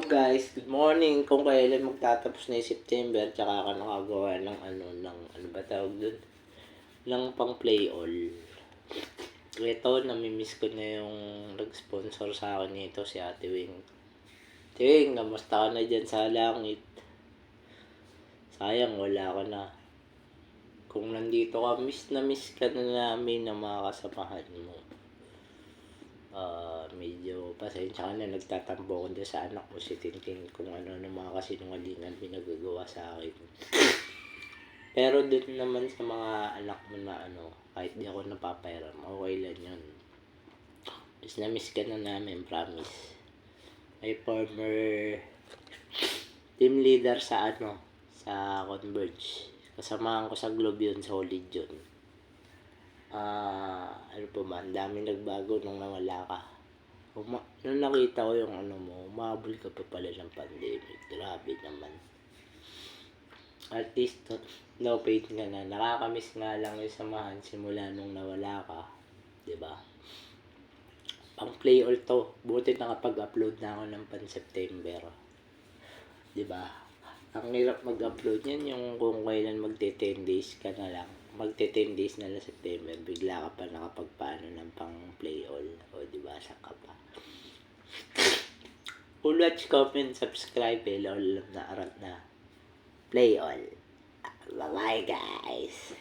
Guys, good morning. Kung kailan magtatapos na yung September, tsaka ka nakagawa ng ano ba tawag dun? Ng pang play all. Ito, namimiss ko na yung nag-sponsor sa akin nito, si Ate Wing. Ate Wing, kamusta ka na dyan sa langit? Sayang, wala ka na. Kung nandito ka, miss na miss ka na namin ng mga kasamahan mo. Medyo pasensya ka na, nagtatampo ko dyan sa anak mo si Tintin kung ano ng mga kasinungalingan pinagagawa sa akin. Pero dun naman sa mga anak mo na kahit di ako napapairam, okay lang yun. Miss na miss ka na namin, promise. May former team leader sa Converge. Kasamahan ko sa Globe yun, solid yun. Ano po ba, ang daming nagbago nung nawala ka. Nung nakita ko yung mo, umabol ka pa pala ng pandemic. Grabe naman. At least, no pain ka na. Nakakamiss nga lang yung samahan simula nung nawala ka. Diba? Pang play all to. Buti nakapag-upload na ako ng pan-September. Diba? Ang hirap mag-upload yan yung kung kailan magte 10 days ka na lang. Magte 10 days na lang September. Bigla ka pa nakapagpaano ng pang play all. O diba? Saka pa. Full watch, comment, subscribe, alam na arat na. Play all. Bye-bye guys.